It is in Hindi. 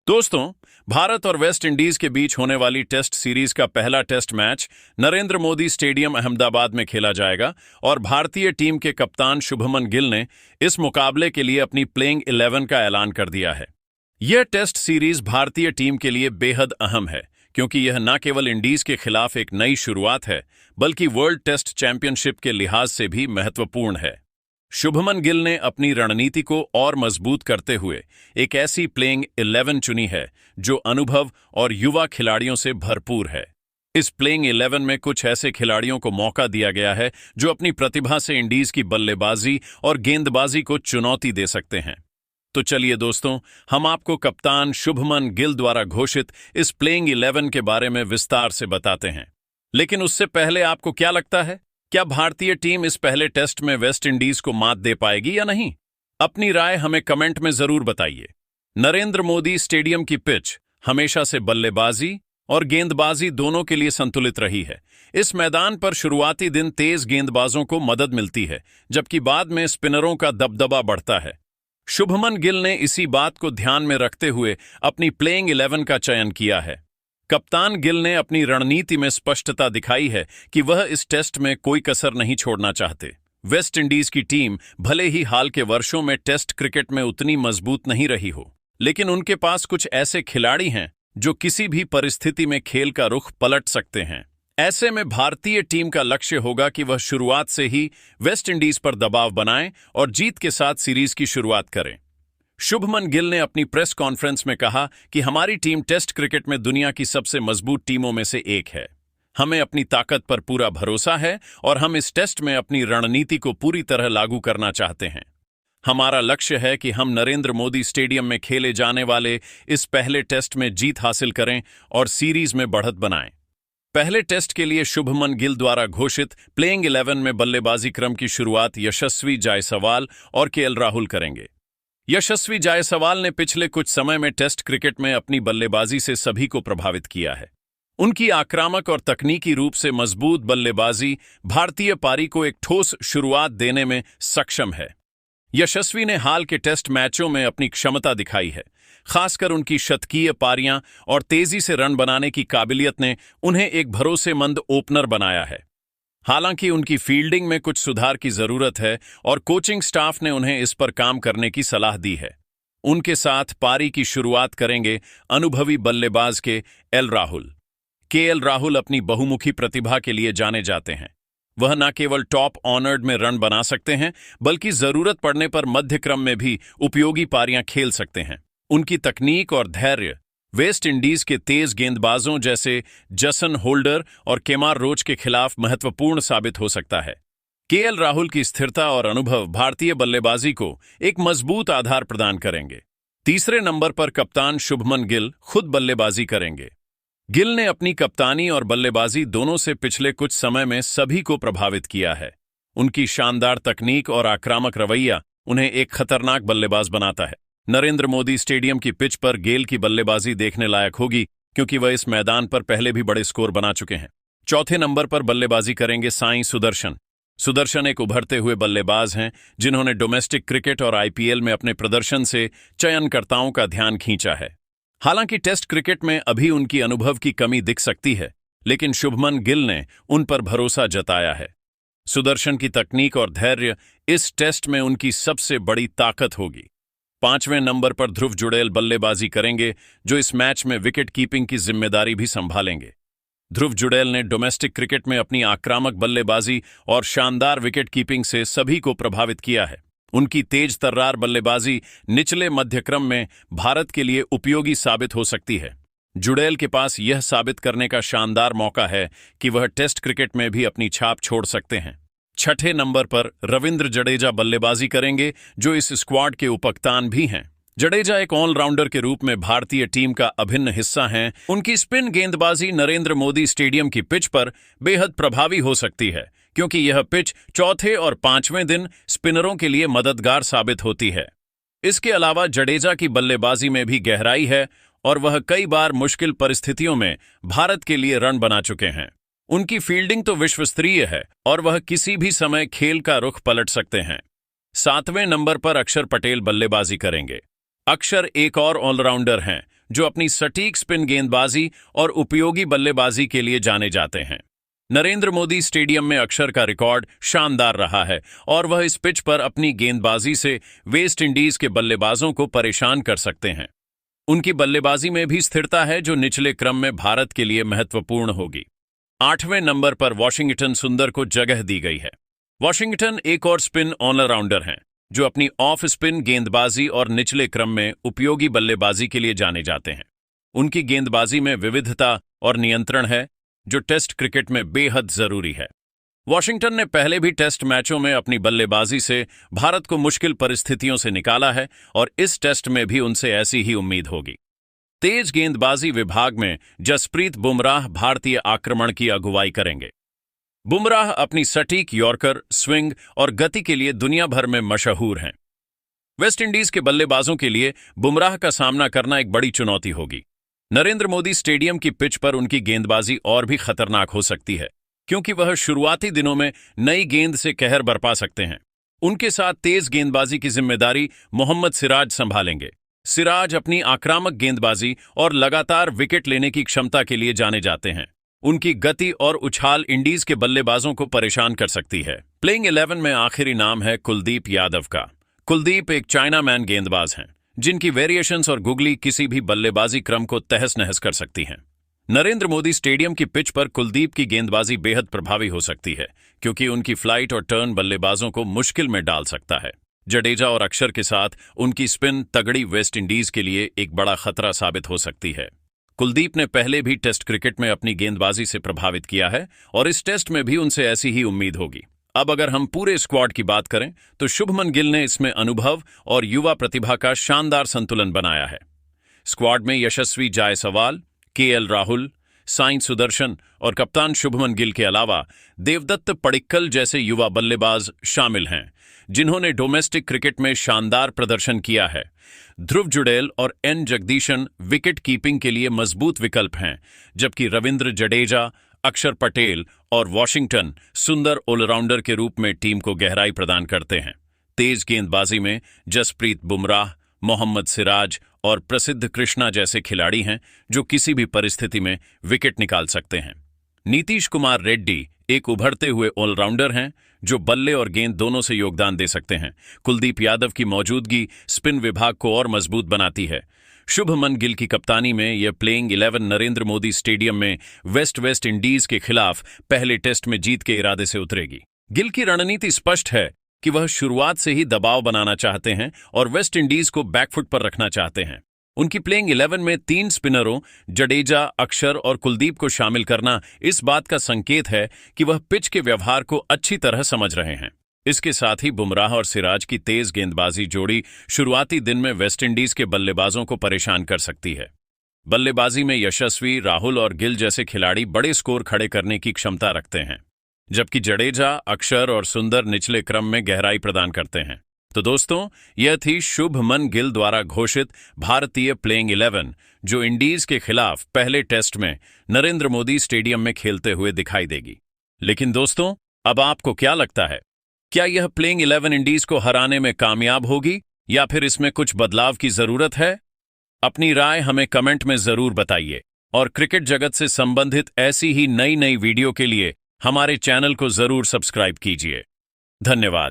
दोस्तों, भारत और वेस्ट इंडीज के बीच होने वाली टेस्ट सीरीज का पहला test match Narendra Modi Stadium Ahmedabad में खेला जाएगा और भारतीय टीम के कप्तान शुभमन गिल ने इस मुकाबले के लिए अपनी प्लेइंग 11 का ऐलान कर दिया है। यह टेस्ट सीरीज भारतीय टीम के लिए बेहद अहम है क्योंकि यह न केवल इंडीज के खिलाफ एक नई शुरुआत है बल्कि वर्ल्ड टेस्ट चैंपियनशिप के लिहाज से भी महत्वपूर्ण है। शुभमन गिल ने अपनी रणनीति को और मजबूत करते हुए एक ऐसी प्लेइंग 11 चुनी है जो अनुभव और युवा खिलाड़ियों से भरपूर है। इस प्लेइंग 11 में कुछ ऐसे खिलाड़ियों को मौका दिया गया है जो अपनी प्रतिभा से इंडीज की बल्लेबाजी और गेंदबाजी को चुनौती दे सकते हैं। तो चलिए दोस्तों, हम आपको कप्तान शुभमन गिल द्वारा घोषित इस प्लेइंग 11 के बारे में विस्तार से बताते हैं। लेकिन उससे पहले आपको क्या लगता है, क्या भारतीय टीम इस पहले टेस्ट में वेस्ट इंडीज को मात दे पाएगी या नहीं? अपनी राय हमें कमेंट में जरूर बताइए। नरेंद्र मोदी स्टेडियम की पिच हमेशा से बल्लेबाजी और गेंदबाजी दोनों के लिए संतुलित रही है। इस मैदान पर शुरुआती दिन तेज गेंदबाजों को मदद मिलती है, जबकि बाद में स्पिनरों का दबदबा बढ़ता है। शुभमन गिल ने इसी बात को ध्यान में रखते हुए अपनी प्लेइंग 11 का चयन किया है। कप्तान गिल ने अपनी रणनीति में स्पष्टता दिखाई है कि वह इस टेस्ट में कोई कसर नहीं छोड़ना चाहते। वेस्ट इंडीज की टीम भले ही हाल के वर्षों में टेस्ट क्रिकेट में उतनी मजबूत नहीं रही हो, लेकिन उनके पास कुछ ऐसे खिलाड़ी हैं जो किसी भी परिस्थिति में खेल का रुख पलट सकते हैं। ऐसे में भारतीय टीम का लक्ष्य होगा कि वह शुरुआत से ही वेस्ट इंडीज पर दबाव बनाए और जीत के साथ सीरीज की शुरुआत करें। शुभमन गिल ने अपनी प्रेस कॉन्फ्रेंस में कहा कि हमारी टीम टेस्ट क्रिकेट में दुनिया की सबसे मजबूत टीमों में से एक है। हमें अपनी ताकत पर पूरा भरोसा है और हम इस टेस्ट में अपनी रणनीति को पूरी तरह लागू करना चाहते हैं। हमारा लक्ष्य है कि हम नरेंद्र मोदी स्टेडियम में खेले जाने वाले इस पहले टेस्ट में जीत हासिल करें और सीरीज में बढ़त बनाएं। पहले टेस्ट के लिए शुभमन गिल द्वारा घोषित प्लेइंग 11 में बल्लेबाजी क्रम की शुरुआत यशस्वी जायसवाल और केएल राहुल करेंगे। यशस्वी जायसवाल ने पिछले कुछ समय में टेस्ट क्रिकेट में अपनी बल्लेबाजी से सभी को प्रभावित किया है। उनकी आक्रामक और तकनीकी रूप से मजबूत बल्लेबाजी भारतीय पारी को एक ठोस शुरुआत देने में सक्षम है। यशस्वी ने हाल के टेस्ट मैचों में अपनी क्षमता दिखाई है। खासकर उनकी शतकीय पारियां और तेजी से रन बनाने की काबिलियत ने उन्हें एक भरोसेमंद ओपनर बनाया है। हालांकि उनकी फील्डिंग में कुछ सुधार की जरूरत है और कोचिंग स्टाफ ने उन्हें इस पर काम करने की सलाह दी है। उनके साथ पारी की शुरुआत करेंगे अनुभवी बल्लेबाज केएल राहुल। केएल राहुल अपनी बहुमुखी प्रतिभा के लिए जाने जाते हैं। वह न केवल टॉप ऑनर्ड में रन बना सकते हैं बल्कि जरूरत पड़ने पर मध्य क्रम में भी उपयोगी पारियां खेल सकते हैं। उनकी तकनीक और धैर्य वेस्ट इंडीज के तेज गेंदबाजों जैसे जसन होल्डर और केमार रोच के खिलाफ महत्वपूर्ण साबित हो सकता है। केएल राहुल की स्थिरता और अनुभव भारतीय बल्लेबाजी को एक मजबूत आधार प्रदान करेंगे। तीसरे नंबर पर कप्तान शुभमन गिल खुद बल्लेबाजी करेंगे। गिल ने अपनी कप्तानी और बल्लेबाजी दोनों से पिछले कुछ समय में सभी को प्रभावित किया है। उनकी शानदार तकनीक और आक्रामक रवैया उन्हें एक खतरनाक बल्लेबाज बनाता है। नरेंद्र मोदी स्टेडियम की पिच पर गिल की बल्लेबाजी देखने लायक होगी क्योंकि वह इस मैदान पर पहले भी बड़े स्कोर बना चुके हैं। चौथे नंबर पर बल्लेबाजी करेंगे साई सुदर्शन। सुदर्शन एक उभरते हुए बल्लेबाज हैं जिन्होंने डोमेस्टिक क्रिकेट और आईपीएल में अपने प्रदर्शन से चयनकर्ताओं का ध्यान खींचा है। हालांकि टेस्ट क्रिकेट में अभी उनकी अनुभव की कमी दिख सकती है, लेकिन शुभमन गिल ने उन पर भरोसा जताया है। सुदर्शन की तकनीक और धैर्य इस टेस्ट में उनकी सबसे बड़ी ताकत होगी। पांचवें नंबर पर ध्रुव जुड़ेल बल्लेबाजी करेंगे जो इस मैच में विकेट कीपिंग की जिम्मेदारी भी संभालेंगे। ध्रुव जुड़ेल ने डोमेस्टिक क्रिकेट में अपनी आक्रामक बल्लेबाजी और शानदार विकेट कीपिंग से सभी को प्रभावित किया है। उनकी तेज तर्रार बल्लेबाजी निचले मध्यक्रम में भारत के लिए उपयोगी साबित हो सकती है। जुड़ेल के पास यह साबित करने का शानदार मौका है कि वह टेस्ट क्रिकेट में भी अपनी छाप छोड़ सकते हैं। छठे नंबर पर रविंद्र जडेजा बल्लेबाजी करेंगे जो इस स्क्वाड के उपकप्तान भी हैं। जडेजा एक ऑलराउंडर के रूप में भारतीय टीम का अभिन्न हिस्सा हैं। उनकी स्पिन गेंदबाजी नरेंद्र मोदी स्टेडियम की पिच पर बेहद प्रभावी हो सकती है क्योंकि यह पिच चौथे और पांचवें दिन स्पिनरों के लिए मददगार साबित होती है। इसके अलावा जडेजा की बल्लेबाजी में भी गहराई है और वह कई बार मुश्किल परिस्थितियों में भारत के लिए रन बना चुके हैं। उनकी फील्डिंग तो विश्वस्तरीय है और वह किसी भी समय खेल का रुख पलट सकते हैं। सातवें नंबर पर अक्षर पटेल बल्लेबाजी करेंगे। अक्षर एक और ऑलराउंडर हैं जो अपनी सटीक स्पिन गेंदबाजी और उपयोगी बल्लेबाजी के लिए जाने जाते हैं। नरेंद्र मोदी स्टेडियम में अक्षर का रिकॉर्ड शानदार रहा है और वह इस पिच पर अपनी गेंदबाजी से वेस्ट इंडीज के बल्लेबाजों को परेशान कर सकते हैं। उनकी बल्लेबाजी में भी स्थिरता है जो निचले क्रम में भारत के लिए महत्वपूर्ण होगी। 8वें नंबर पर वॉशिंगटन सुंदर को जगह दी गई है। वॉशिंगटन एक और स्पिन ऑलराउंडर हैं जो अपनी ऑफ स्पिन गेंदबाजी और निचले क्रम में उपयोगी बल्लेबाजी के लिए जाने जाते हैं। उनकी गेंदबाजी में विविधता और नियंत्रण है जो टेस्ट क्रिकेट में बेहद जरूरी है। वॉशिंगटन ने पहले भी टेस्ट मैचों में अपनी बल्लेबाजी से भारत को मुश्किल परिस्थितियों से निकाला है और इस टेस्ट में भी उनसे ऐसी ही उम्मीद होगी। तेज गेंदबाजी विभाग में जसप्रीत बुमराह भारतीय आक्रमण की अगुवाई करेंगे। बुमराह अपनी सटीक यॉर्कर, स्विंग और गति के लिए दुनिया भर में मशहूर हैं। वेस्ट इंडीज के बल्लेबाजों के लिए बुमराह का सामना करना एक बड़ी चुनौती होगी। नरेंद्र मोदी स्टेडियम की पिच पर उनकी गेंदबाजी और भी खतरनाक हो सकती है क्योंकि वह शुरुआती दिनों में नई गेंद से कहर बरपा सकते हैं। उनके साथ तेज गेंदबाजी की जिम्मेदारी मोहम्मद सिराज संभालेंगे। सिराज अपनी आक्रामक गेंदबाजी और लगातार विकेट लेने की क्षमता के लिए जाने जाते हैं। उनकी गति और उछाल इंडीज के बल्लेबाजों को परेशान कर सकती है। प्लेइंग 11 में आखिरी नाम है कुलदीप यादव का। कुलदीप एक चाइनामैन गेंदबाज हैं जिनकी वेरिएशंस और गुगली किसी भी बल्लेबाजी क्रम को तहस नहस कर सकती हैं। नरेंद्र मोदी स्टेडियम की पिच पर कुलदीप की गेंदबाजी बेहद प्रभावी हो सकती है क्योंकि उनकी फ्लाइट और टर्न बल्लेबाजों को मुश्किल में डाल सकता है। जडेजा और अक्षर के साथ उनकी स्पिन तगड़ी वेस्ट इंडीज के लिए एक बड़ा खतरा साबित हो सकती है। कुलदीप ने पहले भी टेस्ट क्रिकेट में अपनी गेंदबाजी से प्रभावित किया है और इस टेस्ट में भी उनसे ऐसी ही उम्मीद होगी। अब अगर हम पूरे स्क्वाड की बात करें तो शुभमन गिल ने इसमें अनुभव और युवा प्रतिभा का शानदार संतुलन बनाया है। स्क्वाड में यशस्वी जायसवाल, केएल राहुल, साई सुदर्शन और कप्तान शुभमन गिल के अलावा देवदत्त पडिक्कल जैसे युवा बल्लेबाज शामिल हैं जिन्होंने डोमेस्टिक क्रिकेट में शानदार प्रदर्शन किया है। ध्रुव जुड़ेल और एन जगदीशन विकेट कीपिंग के लिए मजबूत विकल्प हैं, जबकि रविंद्र जडेजा, अक्षर पटेल और वॉशिंगटन सुंदर ऑलराउंडर के रूप में टीम को गहराई प्रदान करते हैं। तेज गेंदबाजी में जसप्रीत बुमराह, मोहम्मद सिराज और प्रसिद्ध कृष्णा जैसे खिलाड़ी हैं जो किसी भी परिस्थिति में विकेट निकाल सकते हैं। नीतीश कुमार रेड्डी एक उभरते हुए ऑलराउंडर हैं जो बल्ले और गेंद दोनों से योगदान दे सकते हैं। कुलदीप यादव की मौजूदगी स्पिन विभाग को और मजबूत बनाती है। शुभमन गिल की कप्तानी में यह प्लेइंग 11 नरेंद्र मोदी स्टेडियम में वेस्ट इंडीज के खिलाफ पहले टेस्ट में जीत के इरादे से उतरेगी। गिल की रणनीति स्पष्ट है कि वह शुरुआत से ही दबाव बनाना चाहते हैं और वेस्ट इंडीज को बैकफुट पर रखना चाहते हैं। उनकी प्लेइंग 11 में 3 स्पिनरों जडेजा, अक्षर और कुलदीप को शामिल करना इस बात का संकेत है कि वह पिच के व्यवहार को अच्छी तरह समझ रहे हैं। इसके साथ ही बुमराह और सिराज की तेज गेंदबाजी जोड़ी शुरुआती दिन में वेस्टइंडीज के बल्लेबाजों को परेशान कर सकती है। बल्लेबाजी में यशस्वी, राहुल और गिल जैसे खिलाड़ी बड़े स्कोर खड़े करने की क्षमता रखते हैं, जबकि जडेजा, अक्षर और सुंदर निचले क्रम में गहराई प्रदान करते हैं। तो दोस्तों, यह थी शुभमन गिल द्वारा घोषित भारतीय प्लेइंग 11 जो इंडीज के खिलाफ पहले टेस्ट में नरेंद्र मोदी स्टेडियम में खेलते हुए दिखाई देगी। लेकिन दोस्तों, अब आपको क्या लगता है? क्या यह प्लेइंग 11 इंडीज को हराने में कामयाब होगी या फिर इसमें कुछ बदलाव की जरूरत है? अपनी राय हमें कमेंट में जरूर बताइए और क्रिकेट जगत से संबंधित ऐसी ही नई वीडियो के लिए हमारे चैनल को जरूर सब्सक्राइब कीजिए। धन्यवाद।